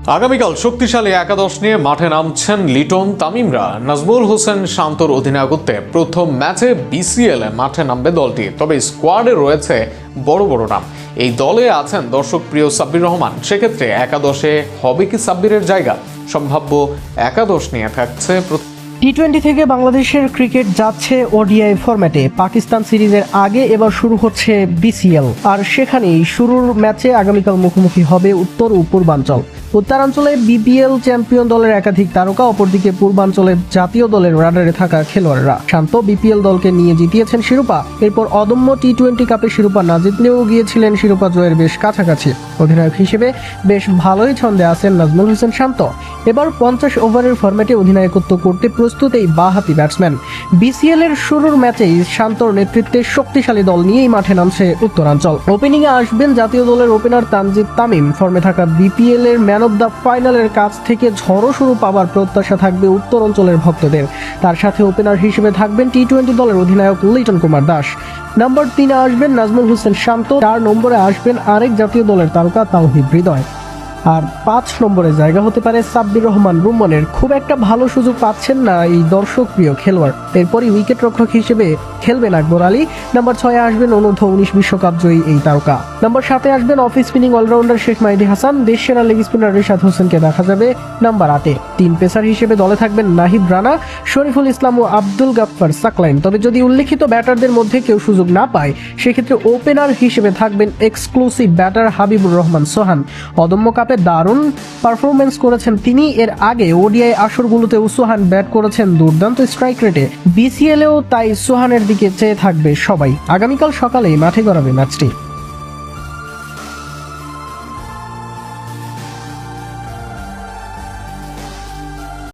আগামীকাল শক্তিশালী একাদশ নিয়ে মাঠে নামছেন লিটন তামিমরা। নাজমুল হোসেন শান্তর অধিনায়কত্বে প্রথম ম্যাচে বিসিএল মাঠে নামবে দলটি। তবে স্কোয়াডে রয়েছে বড় বড় নাম। এই দলে আছেন দর্শক প্রিয় সাব্বির রহমান। সেক্ষেত্রে একাদশে হবে কি সাব্বিরের জায়গা? সম্ভাব্য একাদশ নিয়ে থাকছে টি-20 থেকে বাংলাদেশের ক্রিকেট যাচ্ছে ওডিআই ফরম্যাটে। পাকিস্তান সিরিজের আগে এবার শুরু হচ্ছে বিসিএল, আর সেখানেই শুরুর ম্যাচে আগামীকাল মুখোমুখি হবে উত্তর ও পূর্বাঞ্চল। উত্তরাঞ্চলে বিপিএল চ্যাম্পিয়ন দলের একাধিক তারকা, অপরদিকে পূর্বাঞ্চলে জাতীয় দলের রাডারে থাকা খেলোয়াড়রা। শান্ত বিপিএল দলকে নিয়ে জিতিয়েছেন শিরোপা। এরপর অদম্য টি-20 কাপে শিরোপা না জিতলেও গিয়েছিলেন শিরোপা জয়ের বেশ কাছাকাছি। অধিনায়ক হিসেবে বেশ ভালোই ছন্দে আছেন নাজমুল হোসেন শান্ত। এবার 50 ওভারের ফরম্যাটে অধিনায়কত্ব করতে প্রস্তুত এই বাঁহাতি ব্যাটসম্যান। বিসিএল এর শুরুর ম্যাচেই শান্তর নেতৃত্বে শক্তিশালী দল নিয়েই মাঠে নামছে উত্তরাঞ্চল। ওপেনিংয়ে আসবেন জাতীয় দলের ওপেনার তানজিদ তামিম। ফর্মে থাকা বিপিএল এর ম্যান অব দ্য ফাইনালের কাছ থেকে ঝড়ো শুরু পাওয়ার প্রত্যাশা থাকবে উত্তরাঞ্চলের ভক্তদের। তার সাথে ওপেনার হিসেবে থাকবেন টি-20 দলের অধিনায়ক লিটন কুমার দাস। নম্বর 3-এ আসবেন নাজমুল হোসেন শান্ত। 4 নম্বরে আসবেন আরেক জাতীয় দলের তারকা তাওহিদ হৃদয়। আর 5 নম্বরে জায়গা হতে পারে সাব্বির রহমান রুম্মানের। খুব একটা ভালো সুযোগ পাচ্ছেন না এই দর্শক প্রিয় খেলোয়াড়। এরপরই উইকেট রক্ষক হিসেবে খেলবেন আকবর আলী। নম্বর 6-এ আসবেন অনূর্ধ্ব 19 বিশ্বকাপ জয়ী এই তারকা। নম্বর 7-এ আসবেন off spinning allrounder Sheikh Mahedi Hasan. দেশ সেরা লেগ স্পিনার রিশাদ হোসেনকে দেখা যাবে নম্বর 8-এ। 3 পেসার হিসেবে দলে থাকবেন নাহিদ রানা, শরীফুল ইসলাম ও আব্দুল গাফফার সাকলাইন। তবে যদি উল্লেখিত ব্যাটারদের মধ্যে কেউ সুযোগ না পায়, সেক্ষেত্রে ওপেনার হিসেবে থাকবেন এক্সক্লুসিভ ব্যাটার হাবিবুর রহমান সোহান। অদম্য কাপে দারুণ পারফরমেন্স করেছেন তিনি। এর আগে ওডিআই আসরগুলোতেও সোহান ব্যাট করেছেন দুর্দান্ত স্ট্রাইক রেটে। বিসিএলেও তাই সোহানের দিকে চেয়ে থাকবে সবাই। আগামীকাল সকালেই মাঠে গড়াবে ম্যাচটি।